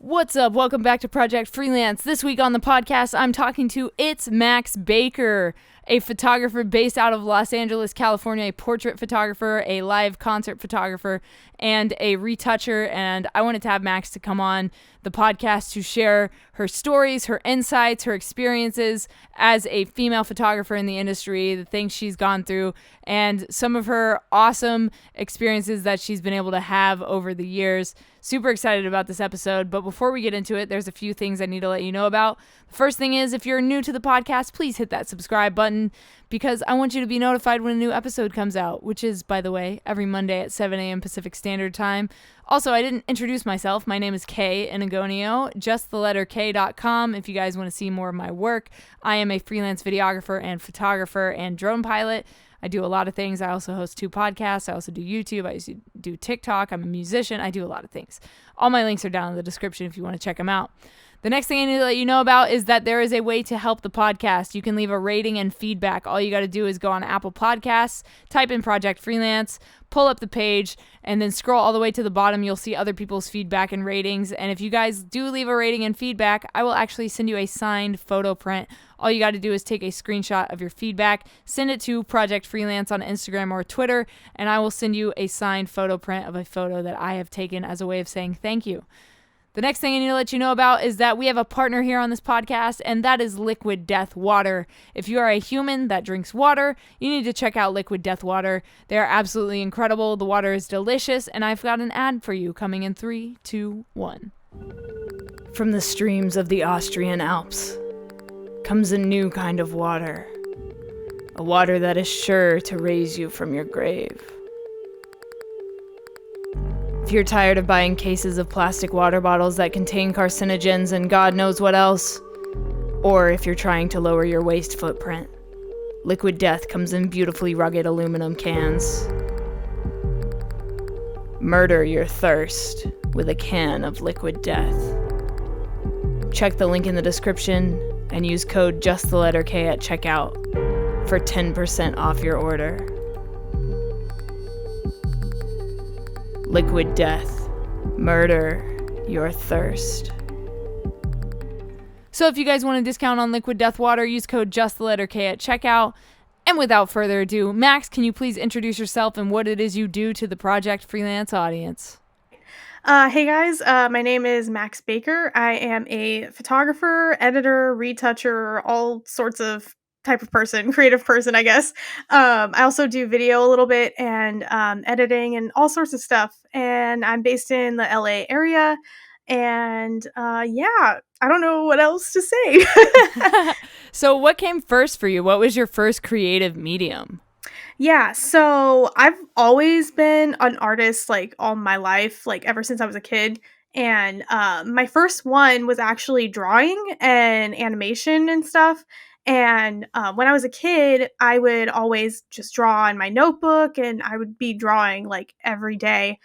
What's up? Welcome back to Project Freelance. This week on the podcast, I'm talking to ItsMaxBaker, a photographer based out of Los Angeles, California, a portrait photographer, a live concert photographer, and a retoucher. And I wanted to have Max to come on the podcast to share her stories, her insights, her experiences as a female photographer in the industry, the things she's gone through, and some of her awesome experiences that she's been able to have over the years. Super excited about this episode, but before we get into it, there's a few things I need to let you know about. The first thing is, if you're new to the podcast, please hit that subscribe button because I want you to be notified when a new episode comes out, which is, by the way, every Monday at 7 a.m. Pacific Standard Time. Also, I didn't introduce myself. My name is Kay Inigonio, justtheletterk.com if you guys want to see more of my work. I am a freelance videographer and photographer and drone pilot. I do a lot of things. I also host 2 podcasts. I also do YouTube. I also do TikTok. I'm a musician. I do a lot of things. All my links are down in the description if you want to check them out. The next thing I need to let you know about is that there is a way to help the podcast. You can leave a rating and feedback. All you got to do is go on Apple Podcasts, type in Project Freelance, pull up the page, and then scroll all the way to the bottom. You'll see other people's feedback and ratings. And if you guys do leave a rating and feedback, I will actually send you a signed photo print. All you got to do is take a screenshot of your feedback, send it to Project Freelance on Instagram or Twitter, and I will send you a signed photo print of a photo that I have taken as a way of saying thank you. The next thing I need to let you know about is that we have a partner here on this podcast, and that is Liquid Death Water. If you are a human that drinks water, you need to check out Liquid Death Water. They are absolutely incredible. The water is delicious, and I've got an ad for you coming in 3, 2, 1. From the streams of the Austrian Alps comes a new kind of water. A water that is sure to raise you from your grave. If you're tired of buying cases of plastic water bottles that contain carcinogens and God knows what else, or if you're trying to lower your waste footprint, Liquid Death comes in beautifully rugged aluminum cans. Murder your thirst with a can of Liquid Death. Check the link in the description and use code JustTheLetterK at checkout for 10% off your order. Liquid Death. Murder your thirst. So if you guys want a discount on Liquid Death Water, use code JustTheLetterK at checkout. And without further ado, Max, can you please introduce yourself and what it is you do to the Project Freelance audience? Hey guys, my name is Max Baker. I am a photographer, editor, retoucher, all sorts of type of person, creative person, I guess. I also do video a little bit and editing and all sorts of stuff. And I'm based in the LA area. And yeah, I don't know what else to say. So what came first for you? What was your first creative medium? Yeah, so I've always been an artist like all my life, like ever since I was a kid. And my first one was actually drawing and animation and stuff. And when I was a kid, I would always just draw in my notebook and I would be drawing like every day.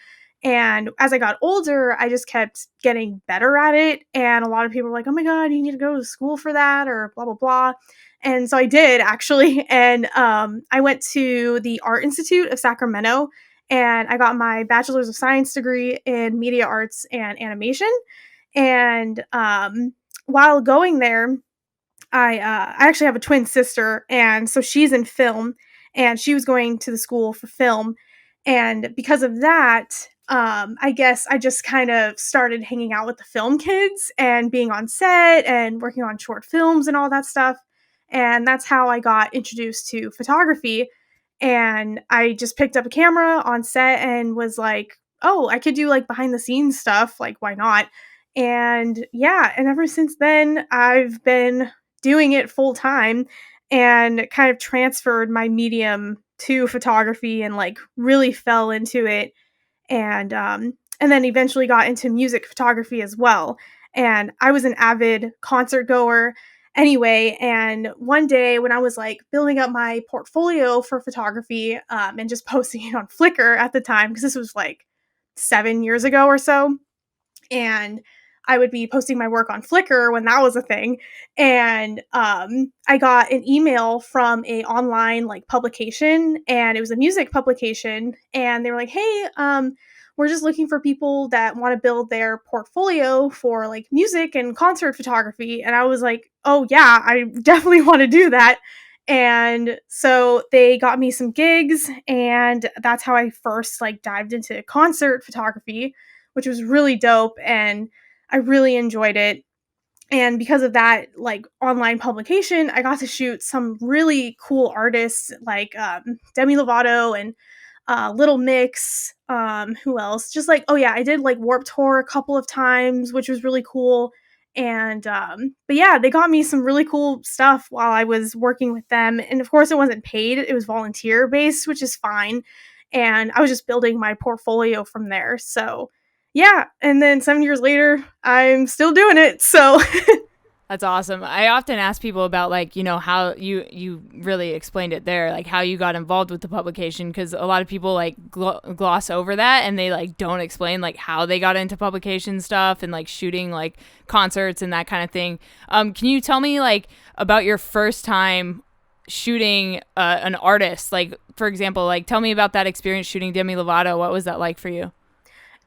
And as I got older, I just kept getting better at it. And a lot of people were like, oh my God, you need to go to school for that or blah, blah, blah. And so I did actually. And I went to the Art Institute of Sacramento and I got my Bachelor's of Science degree in Media Arts and Animation. And while going there, I actually have a twin sister. And so she's in film and she was going to the school for film. And because of that, I guess I just kind of started hanging out with the film kids and being on set and working on short films and all that stuff. And that's how I got introduced to photography. And I just picked up a camera on set and was like, oh, I could do like behind the scenes stuff. Like, why not? And yeah, and ever since then, I've been doing it full time and kind of transferred my medium to photography and like really fell into it. And then eventually got into music photography as well. And I was an avid concert goer anyway. And one day when I was like building up my portfolio for photography and just posting it on Flickr at the time, because this was like 7 years ago or so, and I would be posting my work on Flickr when that was a thing. And I got an email from a online like publication, and it was a music publication. And they were like, hey, we're just looking for people that want to build their portfolio for like music and concert photography. And I was like, oh yeah, I definitely want to do that. And so they got me some gigs, and that's how I first like dived into concert photography, which was really dope, and I really enjoyed it. And because of that like online publication, I got to shoot some really cool artists like Demi Lovato and Little Mix. Who else? Just like, oh yeah, I did like Warp Tour a couple of times, which was really cool. And but yeah, they got me some really cool stuff while I was working with them. And of course, it wasn't paid; it was volunteer based, which is fine. And I was just building my portfolio from there. So yeah, and then 7 years later, I'm still doing it. So That's awesome. I often ask people about like, how you really explained it there, like how you got involved with the publication, because a lot of people like gloss over that and they like don't explain like how they got into publication stuff and like shooting like concerts and that kind of thing. Can you tell me like about your first time shooting an artist? Like, for example, like tell me about that experience shooting Demi Lovato. What was that like for you?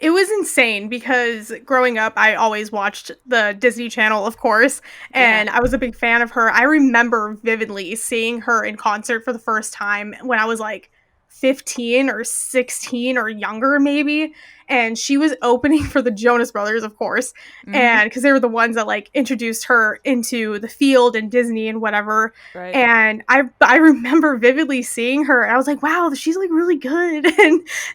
it was insane because growing up, I always watched the Disney Channel, of course, Yeah. and I was a big fan of her. I remember vividly seeing her in concert for the first time when I was like 15 or 16 or younger, maybe. And she was opening for the Jonas Brothers, of course, Mm-hmm. and because they were the ones that like introduced her into the field and Disney and whatever. Right. And I remember vividly seeing her, and I was like, wow, she's like really good.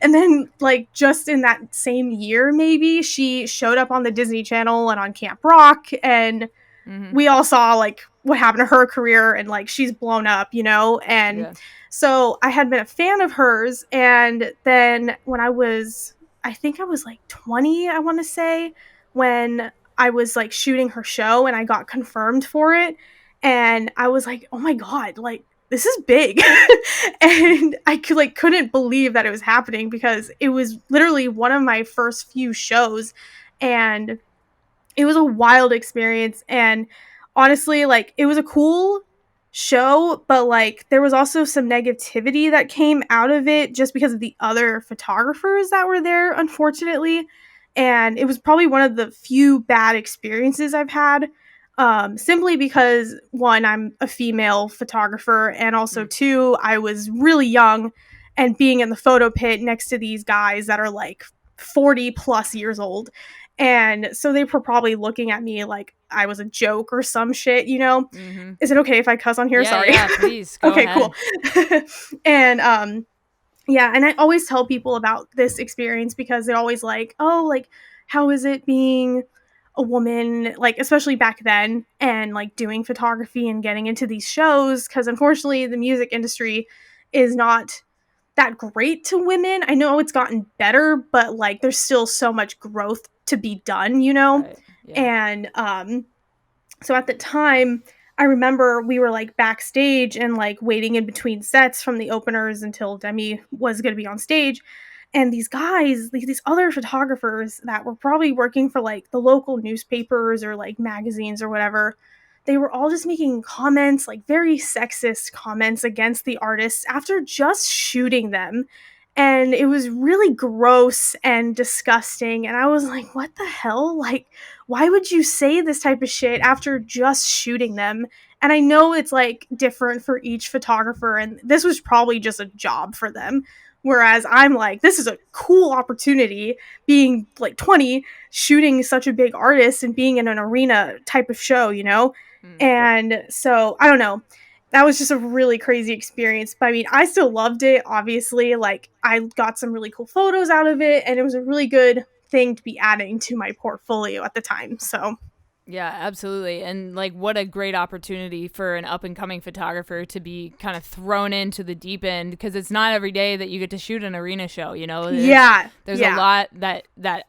And then like just in that same year, maybe she showed up on the Disney Channel and on Camp Rock, and Mm-hmm. we all saw like what happened to her career, and like she's blown up, and Yeah. so I had been a fan of hers. And then when I think I was like 20, I want to say, when I was like shooting her show and I got confirmed for it, and I was like, oh my god, like this is big. And I couldn't believe that it was happening because it was literally one of my first few shows, and it was a wild experience. And honestly, like it was a cool show, but like there was also some negativity that came out of it just because of the other photographers that were there, unfortunately. And it was probably one of the few bad experiences I've had, simply because one, I'm a female photographer, and also Mm. two, I was really young, and being in the photo pit next to these guys that are like 40 plus years old. And so they were probably looking at me like I was a joke or some shit. Mm-hmm. Is it okay if I cuss on here? Yeah, Sorry. yeah, please go Okay, ahead. cool. And yeah, and I always tell people about this experience because they're always like, "Oh, like how is it being a woman, like especially back then, and like doing photography and getting into these shows?" Because unfortunately, the music industry is not that great to women. I know it's gotten better, but like there's still so much growth to be done. Right. Yeah. And so at the time, I remember we were like backstage and like waiting in between sets from the openers until Demi was going to be on stage. And these guys, these other photographers that were probably working for like the local newspapers or like magazines or whatever, they were all just making comments, like very sexist comments against the artists after just shooting them. And it was really gross and disgusting. And I was like, what the hell? Like, why would you say this type of shit after just shooting them? And I know it's like different for each photographer, and this was probably just a job for them. Whereas I'm like, this is a cool opportunity being like 20, shooting such a big artist and being in an arena type of show. Mm. And so I don't know. That was just a really crazy experience. But I mean, I still loved it, obviously. Like, I got some really cool photos out of it, and it was a really good thing to be adding to my portfolio at the time. So, Yeah, absolutely. And like what a great opportunity for an up and coming photographer to be kind of thrown into the deep end, because it's not every day that you get to shoot an arena show, yeah. There's a Yeah. lot that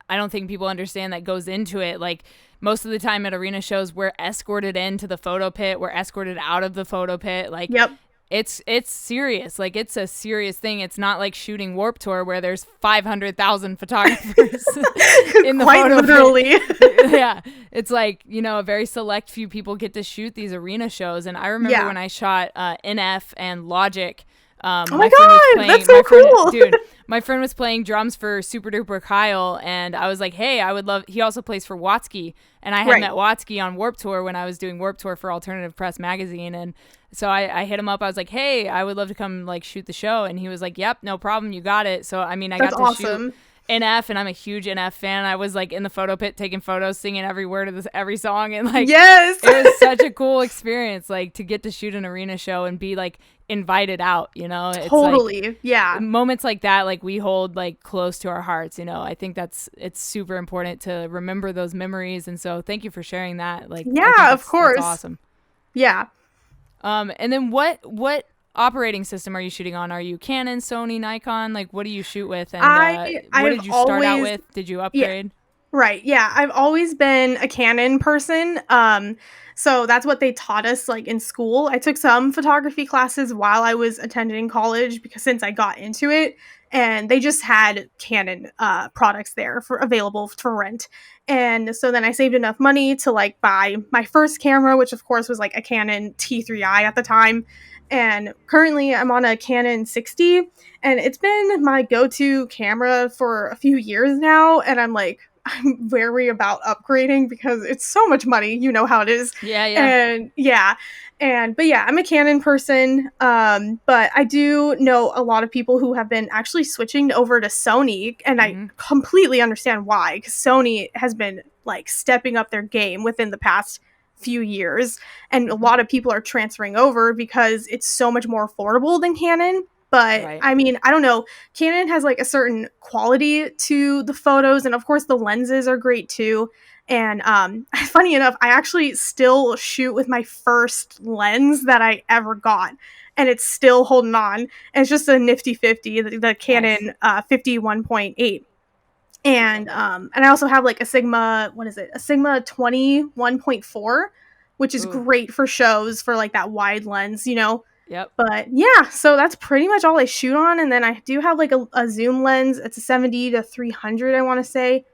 I don't think people understand that goes into it. Like most of the time at arena shows, we're escorted into the photo pit, we're escorted out of the photo pit. Like Yep. it's serious. Like it's a serious thing. It's not like shooting Warp Tour where there's 500,000 photographers in the Quite photo pit. literally. Yeah, it's like a very select few people get to shoot these arena shows. And I remember Yeah. when I shot NF and Logic Oh my My friend was God, that's playing. so My friend, cool. dude, my friend was playing drums for Super Duper Kyle, and I was like, hey, I would love. He also plays for Watsky, and I had met Right. Watsky on Warp Tour when I was doing Warp Tour for Alternative Press magazine, and so I hit him up. I was like, hey, I would love to come like shoot the show, and he was like, yep, no problem, you got it. So I mean, I That's got to shoot awesome. NF, and I'm a huge NF fan. I was like in the photo pit taking photos, singing every word of this, every song, and like Yes. it was such a cool experience, like to get to shoot an arena show and be like invited out. It's like Totally. Yeah. moments like that, like we hold like close to our hearts. I think it's super important to remember those memories, and so thank you for sharing that. Like I think Yeah, of that's course. awesome. Yeah. And then what operating system are you shooting on? Are you Canon, Sony, Nikon? Like, what do you shoot with? And what I've did you start out always with? Did you yeah, upgrade? right. Yeah, I've always been a Canon person. So that's what they taught us like in school. I took some photography classes while I was attending college because since I got into it, and they just had Canon products there for available for rent. And so then I saved enough money to like buy my first camera, which of course was like a Canon T3i at the time. And currently I'm on a Canon 60, and it's been my go-to camera for a few years now, and I'm wary about upgrading because it's so much money. You know how it is. Yeah, yeah. And yeah. But yeah, I'm a Canon person. But I do know a lot of people who have been actually switching over to Sony, and I Mm-hmm. completely understand why, because Sony has been like stepping up their game within the past few years. And a Mm-hmm. lot of people are transferring over because it's so much more affordable than Canon. But Right. I mean, I don't know. Canon has like a certain quality to the photos, and of course the lenses are great too. And funny enough, I actually still shoot with my first lens that I ever got, and it's still holding on. And it's just a nifty 50, the Nice. Canon 51.8. And I also have like a Sigma, what is it? A Sigma 21.4, which is Ooh. great for shows for like that wide lens. Yep. But yeah, so that's pretty much all I shoot on. And then I do have like a zoom lens. It's a 70 to 300, I want to say.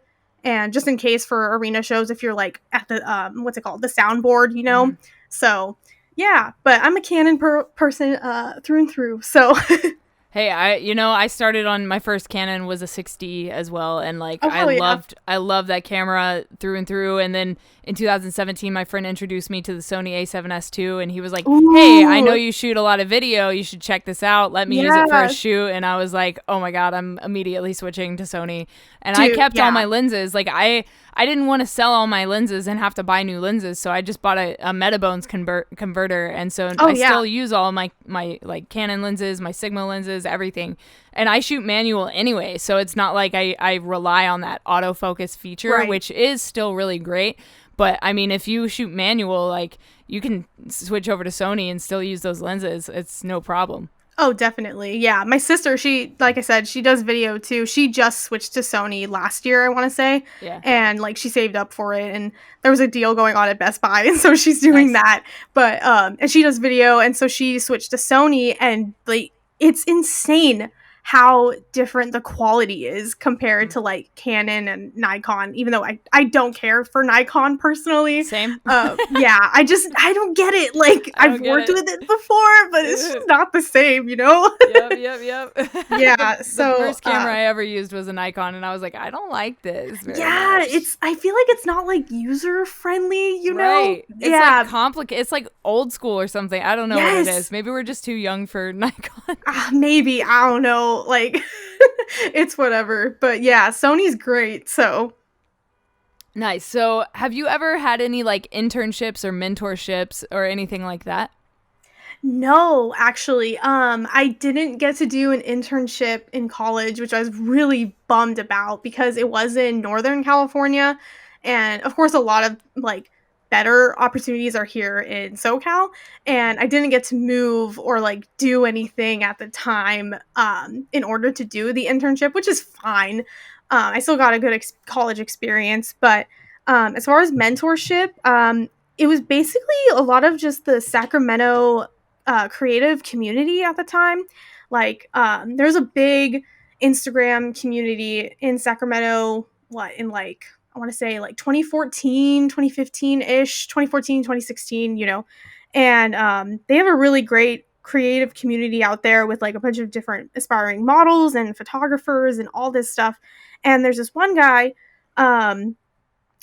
And just in case for arena shows, if you're like at the, what's it called? The soundboard. Mm-hmm. So yeah, but I'm a Canon person through and through. So, Hey, I started on my first Canon was a 60 as well, and like oh, hell yeah. I loved that camera through and through. And then in 2017, my friend introduced me to the Sony A7S II, and he was like, "Hey, I know Ooh, you shoot a lot of video. You should check this out. Let me use it for a yeah, shoot." And I was like, "Oh my god, I'm immediately switching to Sony." And I dude, kept all yeah. my lenses. Like I didn't want to sell all my lenses and have to buy new lenses, so I just bought a Metabones converter, and so Oh, I yeah. still use all my like Canon lenses, my Sigma lenses, everything. And I shoot manual anyway, so it's not like I rely on that autofocus feature, Right. which is still really great. But I mean, if you shoot manual, like you can switch over to Sony and still use those lenses. It's no problem. Oh, definitely. Yeah. My sister, she, like I said, she does video too. She just switched to Sony last year, I want to say. Yeah, And like she saved up for it. And there was a deal going on at Best Buy. And so she's doing nice. that. But, and she does video. And so she switched to Sony. And like, it's insane how different the quality is compared Mhm. to like Canon and Nikon, even though I don't care for Nikon personally. Same. Yeah, I don't get it. Like I I've don't get worked it. with it before, but it's just not the same. Yep, yep, yep. Yeah, The so first camera I ever used was a Nikon, and I was like, I don't like this very yeah, much. I feel like it's not like user friendly. Right. It's like Yeah. complicated. It's like old school or something. I don't know what it Yes. is. Maybe we're just too young for Nikon. Maybe, I don't know. Like it's whatever. But yeah, Sony's great. So Nice. So, have you ever had any like internships or mentorships or anything like that? no, actually, I didn't get to do an internship in college, which I was really bummed about because it was in Northern California, and of course, a lot of like better opportunities are here in SoCal, and I didn't get to move or like do anything at the time, in order to do the internship, which is fine. I still got a good college experience, but as far as mentorship, it was basically a lot of just the Sacramento creative community at the time. Like, there's a big Instagram community in Sacramento, what, in like, I want to say like 2014, 2015 ish, 2014, 2016, And they have a really great creative community out there with like a bunch of different aspiring models and photographers and all this stuff. And there's this one guy um,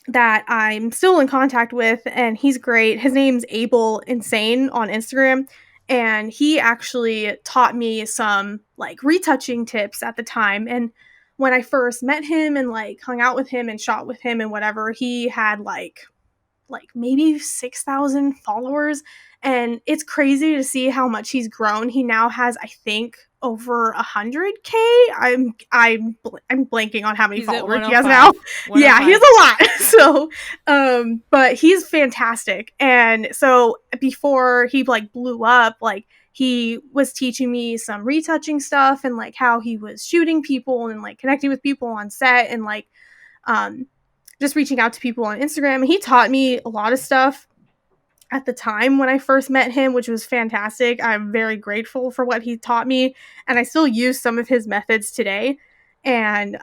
that I'm still in contact with, and he's great. His name's Abel Insane on Instagram. And he actually taught me some like retouching tips at the time. And when I first met him and like hung out with him and shot with him and whatever, he had like maybe 6,000 followers, and it's crazy to see how much he's grown. He now has, I think, over 100K. I'm blanking on how many He's at followers he has now. 105. Yeah, he has a lot. So but he's fantastic. And so before he like blew up, like he was teaching me some retouching stuff and like how he was shooting people and like connecting with people on set and like um just reaching out to people on Instagram. He taught me a lot of stuff at the time when I first met him, which was fantastic. I'm very grateful for what he taught me, and I still use some of his methods today. And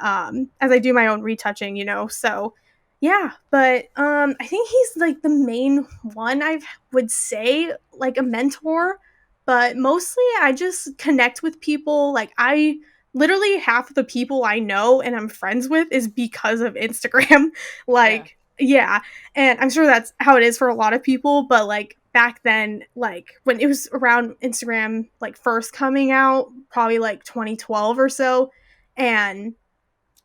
as I do my own retouching, so yeah. But I think he's like the main one I would say, like a mentor. But mostly, I just connect with people. Like I literally half of the people I know and I'm friends with is because of Instagram. Yeah. Like yeah, and I'm sure that's how it is for a lot of people, but like back then, like when it was around Instagram like first coming out, probably like 2012 or so, and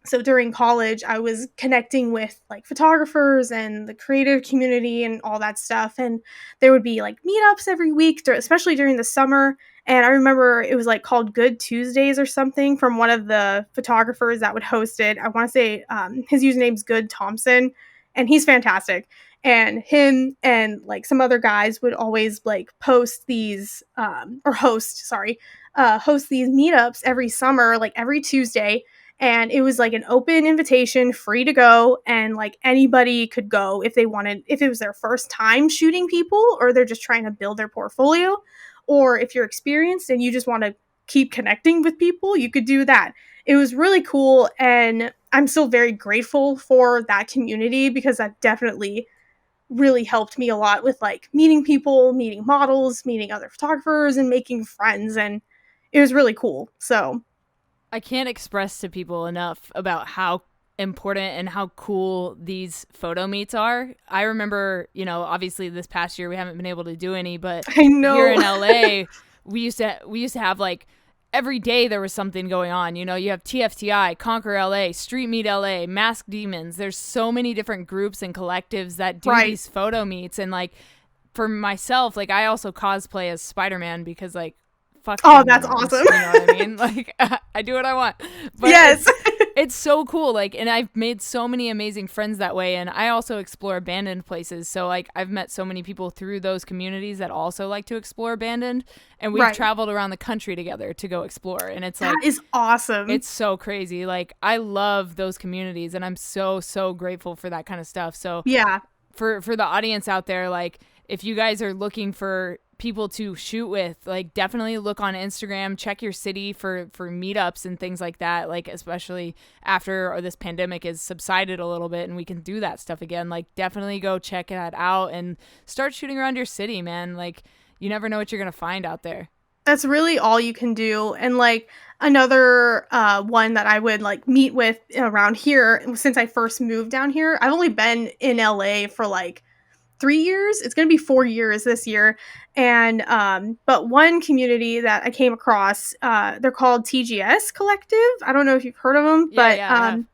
so during college I was connecting with like photographers and the creative community and all that stuff, and there would be like meetups every week, especially during the summer. And I remember it was like called Good Tuesdays or something from one of the photographers that would host it. I want to say his username's Good Thompson, and he's fantastic. And him and like some other guys would always like post these or host sorry host these meetups every summer, like every Tuesday. And it was like an open invitation, free to go, and like anybody could go if they wanted, if it was their first time shooting people or they're just trying to build their portfolio, or if you're experienced and you just want to keep connecting with people, you could do that. It was really cool, and I'm still very grateful for that community because that definitely really helped me a lot with like meeting people, meeting models, meeting other photographers, and making friends. And it was really cool. So I can't express to people enough about how important and how cool these photo meets are. I remember, obviously this past year we haven't been able to do any, but I know. here in LA, we used to have like every day there was something going on. You have TFTI, Conquer LA, Street Meet LA, Mask Demons. There's so many different groups and collectives that do these photo meets. And like for myself, like I also cosplay as Spider-Man because like fuck. Oh, that's awesome. You know what I mean? Like I do what I want. But yes. It's so cool. Like, and I've made so many amazing friends that way. And I also explore abandoned places. So like I've met so many people through those communities that also like to explore abandoned. And we've traveled around the country together to go explore. And it's like, that is awesome. It's so crazy. Like I love those communities and I'm so, so grateful for that kind of stuff. So yeah, for the audience out there, like if you guys are looking for people to shoot with, like definitely look on Instagram, check your city for meetups and things like that, like especially after this pandemic has subsided a little bit and we can do that stuff again. Like definitely go check that out and start shooting around your city, man. Like you never know what you're gonna find out there. That's really all you can do. And like another one that I would like meet with around here, since I first moved down here, I've only been in LA for like 3 years. It's going to be 4 years this year. And but one community that I came across, they're called TGS Collective. I don't know if you've heard of them, but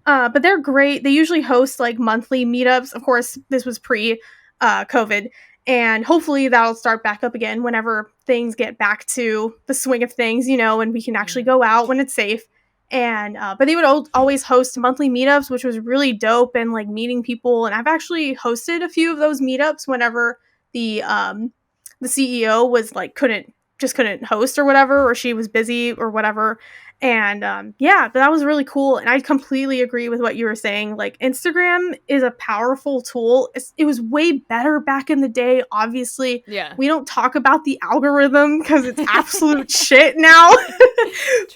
but they're great. They usually host like monthly meetups. Of course, this was pre COVID, and hopefully that'll start back up again whenever things get back to the swing of things, and we can actually go out when it's safe. And but they would always host monthly meetups, which was really dope, and like meeting people. And I've actually hosted a few of those meetups whenever the CEO was like couldn't host or whatever, or she was busy or whatever. And but that was really cool. And I completely agree with what you were saying. Like Instagram is a powerful tool. It was way better back in the day. Obviously, we don't talk about the algorithm because it's absolute shit now.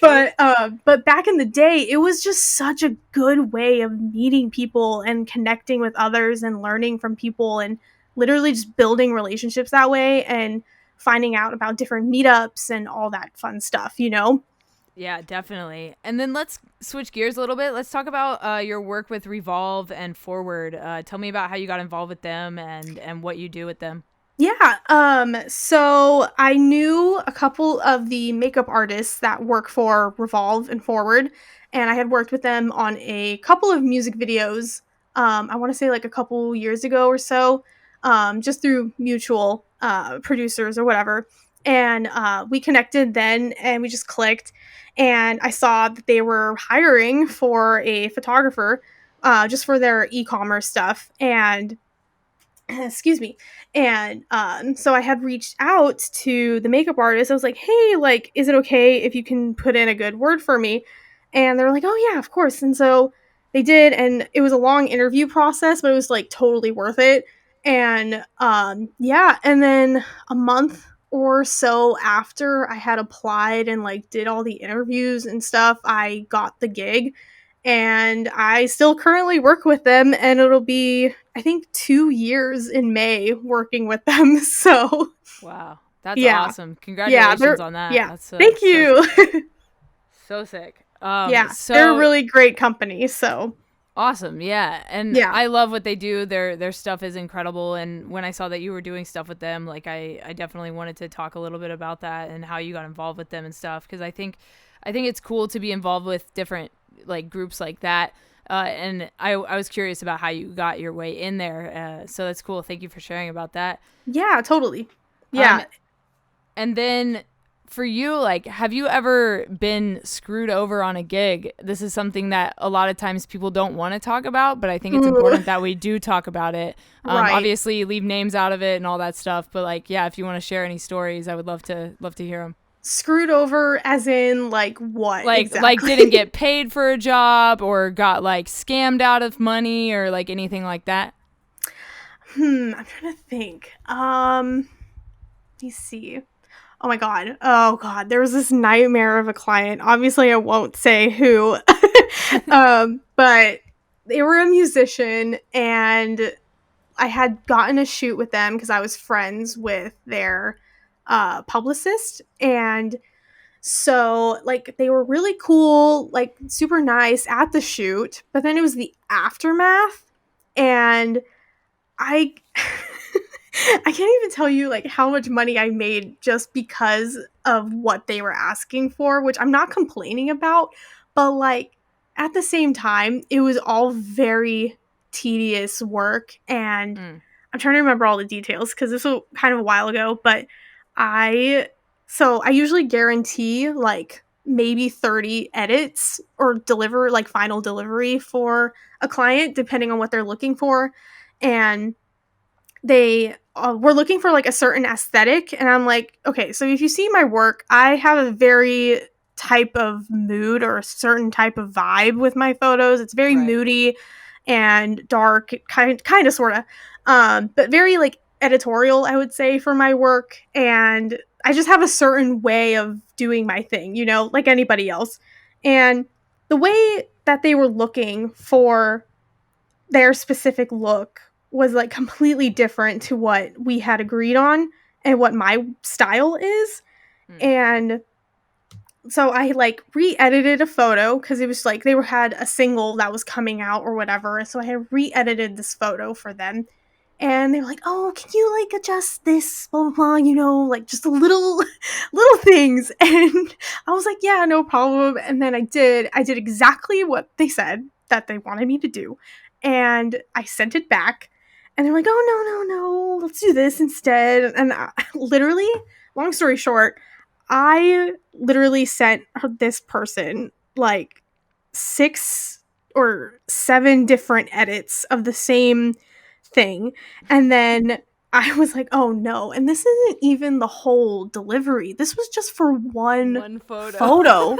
but back in the day, it was just such a good way of meeting people and connecting with others and learning from people and literally just building relationships that way. And finding out about different meetups and all that fun stuff, you know? Yeah, definitely. And then let's switch gears a little bit. Let's talk about your work with Revolve and Forward. Tell me about how you got involved with them and what you do with them. Yeah, so I knew a couple of the makeup artists that work for Revolve and Forward, and I had worked with them on a couple of music videos. I want to say like a couple years ago or so, just through mutual producers or whatever. And we connected then, and we just clicked. And I saw that they were hiring for a photographer, just for their e-commerce stuff, and excuse me. And so I had reached out to the makeup artist. I was like, hey, like, is it okay if you can put in a good word for me? And they're like, oh yeah, of course. And so they did, and it was a long interview process, but it was like totally worth it. And yeah, and then a month or so after I had applied and like did all the interviews and stuff, I got the gig, and I still currently work with them, and it'll be, I think, 2 years in May working with them. So Wow. That's yeah, awesome. Congratulations on that. yeah. That's Thank you. so sick. Yeah, So they're a really great company. So awesome. Yeah. And yeah, I love what they do. Their stuff is incredible. And when I saw that you were doing stuff with them, like I definitely wanted to talk a little bit about that and how you got involved with them and stuff. Cause I think it's cool to be involved with different like groups like that. And I was curious about how you got your way in there. So that's cool. Thank you for sharing about that. yeah, totally. Yeah. And then for you, like, have you ever been screwed over on a gig? This is something that a lot of times people don't want to talk about, but I think it's important that we do talk about it. Right. Obviously, leave names out of it and all that stuff. But like, yeah, if you want to share any stories, I would love to hear them. Screwed over as in like what? Like, exactly? like didn't get paid for a job or got like scammed out of money or like anything like that. I'm trying to think. Let me see. Oh my god. Oh god. There was this nightmare of a client. Obviously, I won't say who. But they were a musician, and I had gotten a shoot with them because I was friends with their publicist. And so, like, they were really cool, like, super nice at the shoot. But then it was the aftermath, and I I can't even tell you like how much money I made just because of what they were asking for, which I'm not complaining about, but like at the same time, it was all very tedious work, and I'm trying to remember all the details because this was kind of a while ago, but I I usually guarantee like maybe 30 edits or deliver like final delivery for a client depending on what they're looking for. And they were looking for like a certain aesthetic, and I'm like, okay, so if you see my work, I have a very type of mood or a certain type of vibe with my photos. It's very moody and dark, kind of sort of, but very like editorial, I would say, for my work. And I just have a certain way of doing my thing, you know, like anybody else. And the way that they were looking for their specific look was like completely different to what we had agreed on and what my style is. And so I like re-edited a photo because it was like they had a single that was coming out or whatever. So I had re-edited this photo for them. And they were like, oh, can you like adjust this, blah, blah, blah, you know, like just a little things. And I was like, yeah, no problem. And then I did exactly what they said that they wanted me to do. And I sent it back, and they're like, oh, no, let's do this instead. And literally, long story short, I literally sent this person like 6 or 7 different edits of the same thing. And then I was like, oh no. And this isn't even the whole delivery. This was just for one photo.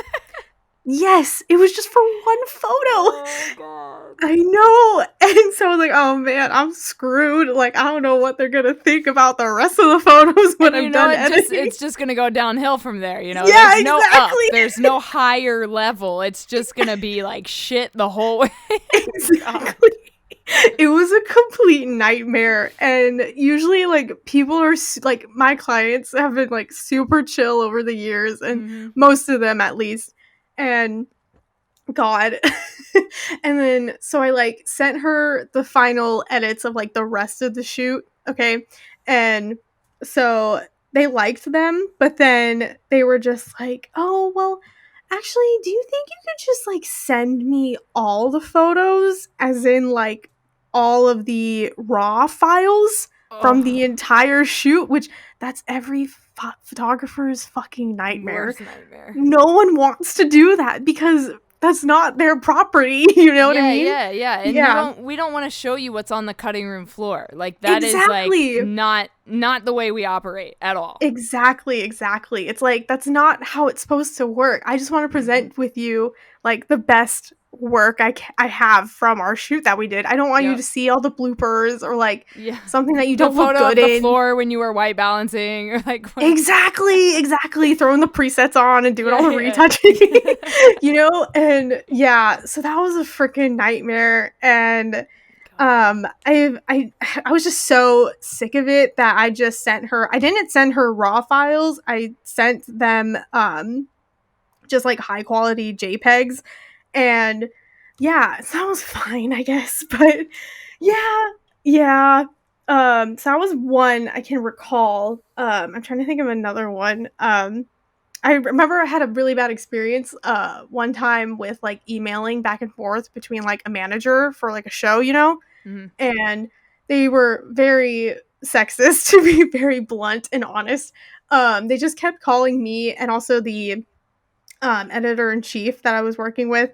Yes, it was just for one photo. Oh god. I know. And so I was like, oh man, I'm screwed. Like, I don't know what they're gonna think about the rest of the photos when I'm done editing. It's just gonna go downhill from there, you know? Yeah, there's no exactly. up. There's no higher level. It's just gonna be like shit the whole way. Exactly. It was a complete nightmare, and usually like people are like my clients have been like super chill over the years, and Mm-hmm. most of them at least. And God. And then so I like sent her the final edits of like the rest of the shoot, okay? And so they liked them, but then they were just like, "Oh, well, actually, do you think you could just like send me all the photos as in like all of the raw files from Oh, the entire shoot?" Which that's every photographer's fucking nightmare. worst nightmare. No one wants to do that because that's not their property. You know what I Yeah, mean? yeah, yeah. And Yeah, we don't want to show you what's on the cutting room floor. Like that is like exactly. not the way we operate at all. Exactly. It's like that's not how it's supposed to work. I just want to Mm-hmm. present with you like the best work I have from our shoot that we did. I don't want you Yep. to see all the bloopers or like Yeah. something that you The don't look photo of good the in. floor when you were white balancing or like what. Exactly. Throwing the presets on and doing all the Yeah, retouching, yeah. And yeah, so that was a freaking nightmare. And God. I was just so sick of it that I just sent her. I didn't send her raw files. I sent them just like high quality JPEGs, and yeah, so that was fine, I guess. But Oof. yeah. So that was one I can recall. I'm trying to think of another one. I remember I had a really bad experience one time with like emailing back and forth between like a manager for like a show, Mm-hmm. and they were very sexist, to be very blunt and honest. They just kept calling me and also the editor in chief that I was working with.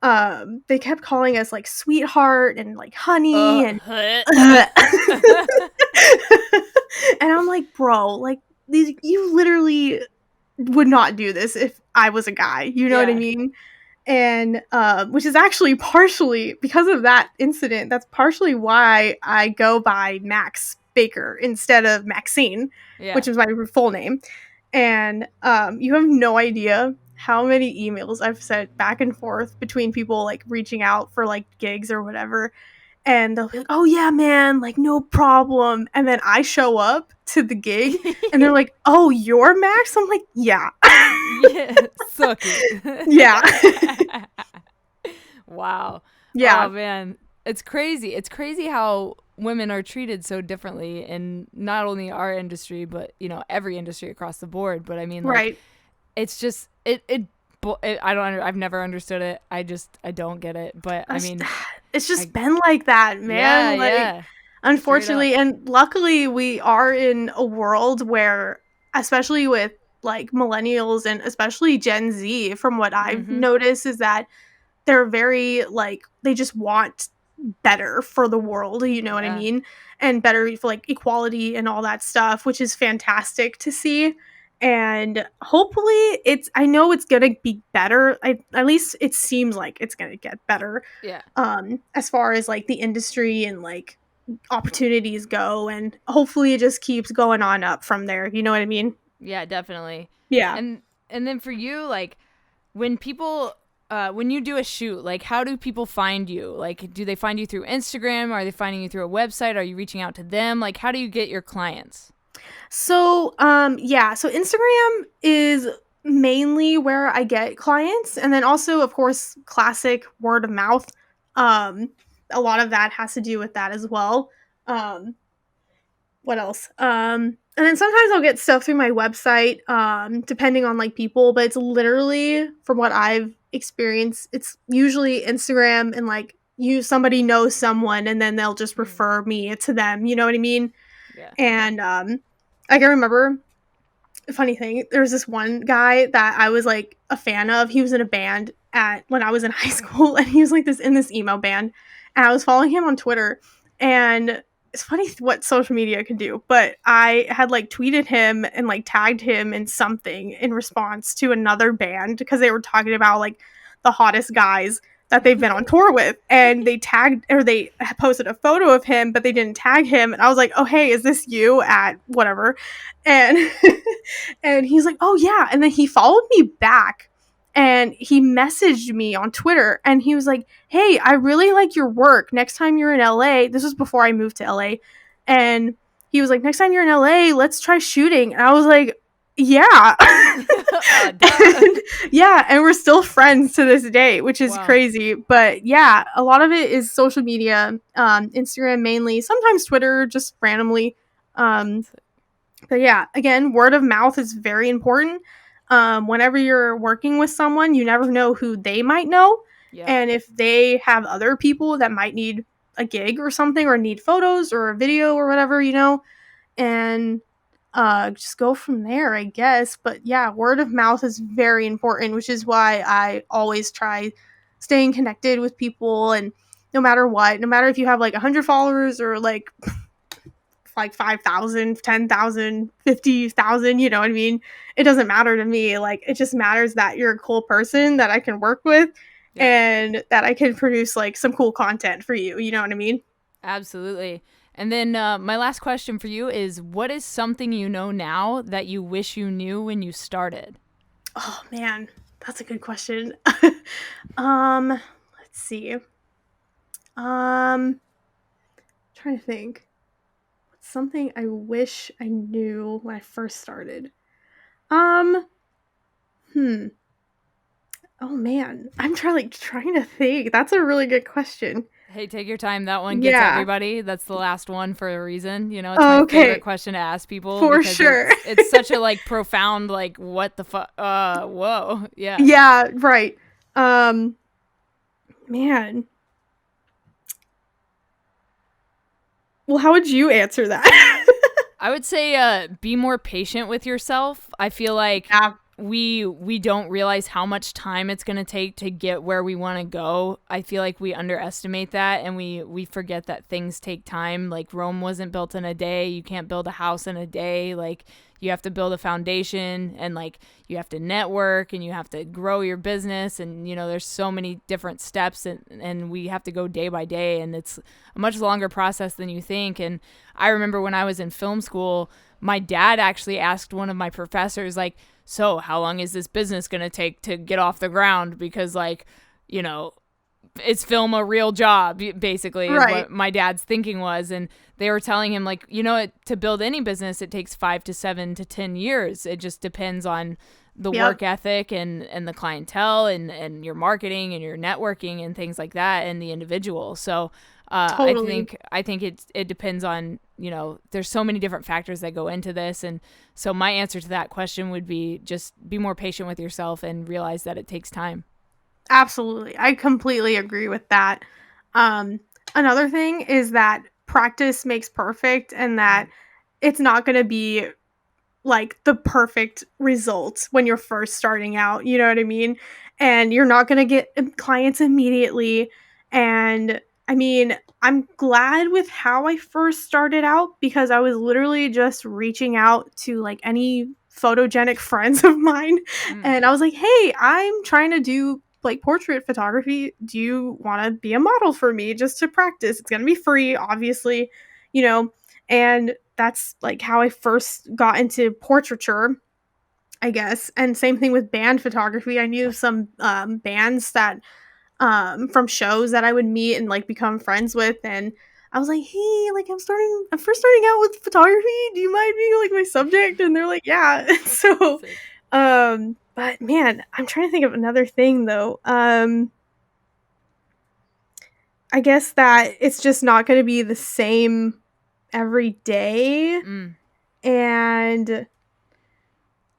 They kept calling us like sweetheart and like honey and and I'm like, bro, like these, you literally would not do this if I was a guy. You know what I Yeah. mean? And which is actually partially because of that incident. That's partially why I go by Max Baker instead of Maxine, Yeah. which is my full name. And you have no idea how many emails I've sent back and forth between people like reaching out for like gigs or whatever. And they'll be like, "Oh yeah, man, like no problem." And then I show up to the gig and they're like, "Oh, you're Max?" I'm like, "Yeah." Yeah. Suck it. Yeah. Wow. Oh Yeah. man. It's crazy. It's crazy how women are treated so differently in not only our industry but, every industry across the board. But I mean like Right. it's just I don't I've never understood it. I don't get it. But I mean, It's just I been like that, yeah, man. Like, yeah. Straight up. unfortunately, and luckily, we are in a world where, especially with like millennials and especially Gen Z, from what I've Mhm. noticed, is that they're very like, they just want better for the world, you know what I Yeah. mean? And better for like equality and all that stuff, which is fantastic to see. And hopefully I know it's gonna be better. At least it seems like it's gonna get better Yeah. as far as like the industry and like opportunities go, and hopefully it just keeps going on up from there, you know what I mean? Yeah, definitely. Yeah. And then for you, like when people when you do a shoot, like how do people find you? Like do they find you through Instagram? Are they finding you through a website? Are you reaching out to them? Like how do you get your clients? So so Instagram is mainly where I get clients, and then also of course classic word of mouth. um a lot of that has to do with that as well. um what else? And then sometimes I'll get stuff through my website, depending on like people, but it's literally from what I've experienced, it's usually Instagram, and like somebody knows someone and then they'll just Mm. refer me to them, you know what I mean? Yeah. And I can remember a funny thing, there was this one guy that I was like a fan of. He was in a band at when I was in high school, and he was like this in this emo band, and I was following him on Twitter. And it's funny what social media can do, but I had like tweeted him and like tagged him in something in response to another band because they were talking about like the hottest guys that they've been on tour with, and they tagged or they posted a photo of him but they didn't tag him, and I was like, "Oh hey, is this you at whatever?" And and he's like, "Oh yeah," and then he followed me back, and he messaged me on Twitter and he was like, "Hey, I really like your work. Next time you're in LA," this was before I moved to LA, and he was like, "Next time you're in LA, let's try shooting." And I was like, "Yeah." Duh. And, yeah, and we're still friends to this day, which is Wow. crazy. But yeah, a lot of it is social media, Instagram mainly, sometimes Twitter, just randomly. Um, but yeah, again, word of mouth is very important. Whenever you're working with someone, you never know who they might know. Yep. And if they have other people that might need a gig or something, or need photos or a video or whatever, and just go from there, I guess. But yeah, word of mouth is very important, which is why I always try staying connected with people. And no matter what, no matter if you have like 100 followers or like 5,000, 10,000, 50,000, you know what I mean? It doesn't matter to me. Like, it just matters that you're a cool person that I can work with Yep. and that I can produce like some cool content for you. You know what I mean? Absolutely. And then my last question for you is, what is something you know now that you wish you knew when you started? Oh man, that's a good question. Let's see. Trying to think. What's something I wish I knew when I first started? Um, hmm. Oh man, I'm trying to think. That's a really good question. Hey, take your time. That one gets Yeah. everybody. That's the last one for a reason. It's my favorite Okay, question to ask people for because sure. it's such a like profound like what the fuck whoa. Yeah. Yeah, right. Um, man. Well, how would you answer that? I would say be more patient with yourself. I feel like Yeah. we don't realize how much time it's going to take to get where we want to go. I feel like we underestimate that, and we forget that things take time. Like Rome wasn't built in a day. You can't build a house in a day. Like you have to build a foundation, and like you have to network, and you have to grow your business, and there's so many different steps, and we have to go day by day, and it's a much longer process than you think. And I remember when I was in film school, my dad actually asked one of my professors, like, "So how long is this business going to take to get off the ground?" Because like, you know, is film a real job, basically, is Right. what my dad's thinking was. And they were telling him, like, to build any business, it takes 5 to 7 to 10 years. It just depends on the Yep. work ethic and the clientele and your marketing and your networking and things like that and the individual. So I Totally. think it depends on, there's so many different factors that go into this. And so my answer to that question would be just be more patient with yourself and realize that it takes time. Absolutely. I completely agree with that. Um, Another thing is that practice makes perfect, and that it's not going to be like the perfect results when you're first starting out. You know what I mean? And you're not going to get clients immediately. And I mean, I'm glad with how I first started out because I was literally just reaching out to like any photogenic friends of mine. Mm. And I was like, "Hey, I'm trying to do like portrait photography. Do you want to be a model for me just to practice? It's going to be free, obviously, you know." And that's like how I first got into portraiture, I guess. And same thing with band photography. I knew some bands that from shows that I would meet and like become friends with, and I was like, "Hey, like I'm first starting out with photography. Do you mind being like my subject?" And they're like, "Yeah." So Sick. but man, I'm trying to think of another thing though. I guess that it's just not going to be the same every day, Mm. and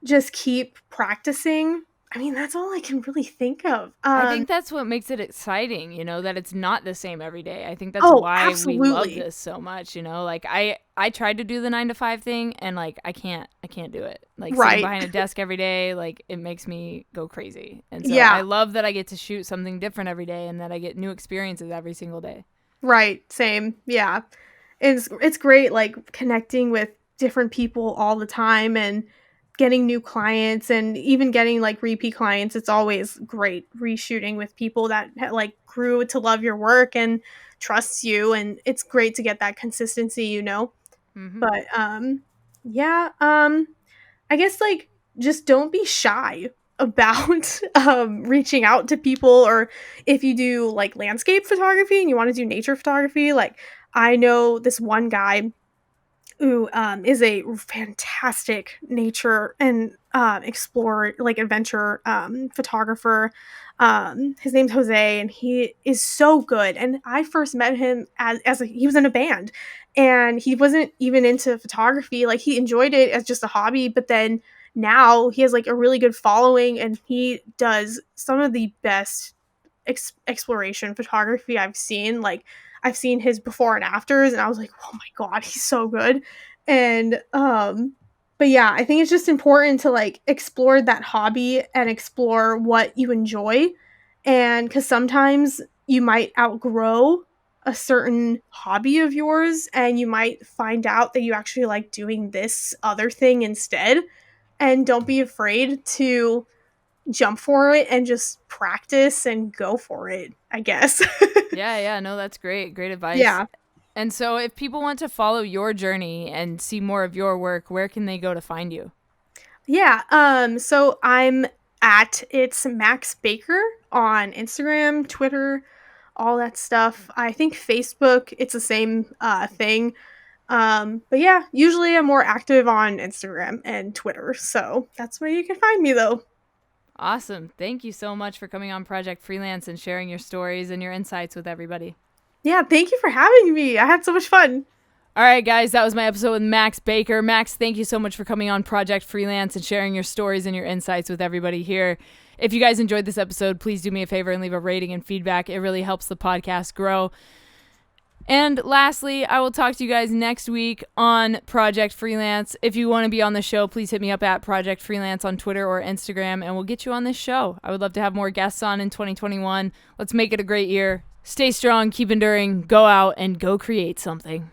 just keep practicing. I mean, that's all I can really think of. I think that's what makes it exciting, that it's not the same every day. I think that's Oh, why we love absolutely. this so much, Like I tried to do the 9 to 5 thing and like I can't do it. Like sitting Right. behind a desk every day, like it makes me go crazy. And so I Yeah. love that I get to shoot something different every day and that I get new experiences every single day. Right. Same. Yeah. It's great like connecting with different people all the time and getting new clients and even getting like repeat clients. It's always great reshooting with people that like grew to love your work and trusts you, and it's great to get that consistency. Mhm. But yeah, I guess like just don't be shy. about reaching out to people, or if you do like landscape photography and you want to do nature photography. Like, I know this one guy who is a fantastic nature and explorer, like adventure photographer. His name's Jose, and he is so good. And I first met him he was in a band, and he wasn't even into photography. Like, he enjoyed it as just a hobby, but then now he has like a really good following, and he does some of the best exploration photography I've seen. Like, I've seen his before and afters, and I was like, oh my god, he's so good. And but yeah, I think it's just important to like explore that hobby and explore what you enjoy. And because sometimes you might outgrow a certain hobby of yours, and you might find out that you actually like doing this other thing instead. And don't be afraid to jump for it and just practice and go for it, I guess. Yeah, no, that's great. Great advice. Yeah. And so if people want to follow your journey and see more of your work, where can they go to find you? Yeah. So I'm at ItsMaxBaker on Instagram, Twitter, all that stuff. I think Facebook, it's the same thing. But yeah, usually I'm more active on Instagram and Twitter. So that's where you can find me though. Awesome. Thank you so much for coming on Project Freelance and sharing your stories and your insights with everybody. Yeah, thank you for having me. I had so much fun. All right, guys, that was my episode with Max Baker. Max, thank you so much for coming on Project Freelance and sharing your stories and your insights with everybody here. If you guys enjoyed this episode, please do me a favor and leave a rating and feedback. It really helps the podcast grow. And lastly, I will talk to you guys next week on Project Freelance. If you want to be on the show, please hit me up at Project Freelance on Twitter or Instagram, and we'll get you on this show. I would love to have more guests on in 2021. Let's make it a great year. Stay strong, keep enduring, go out, and go create something.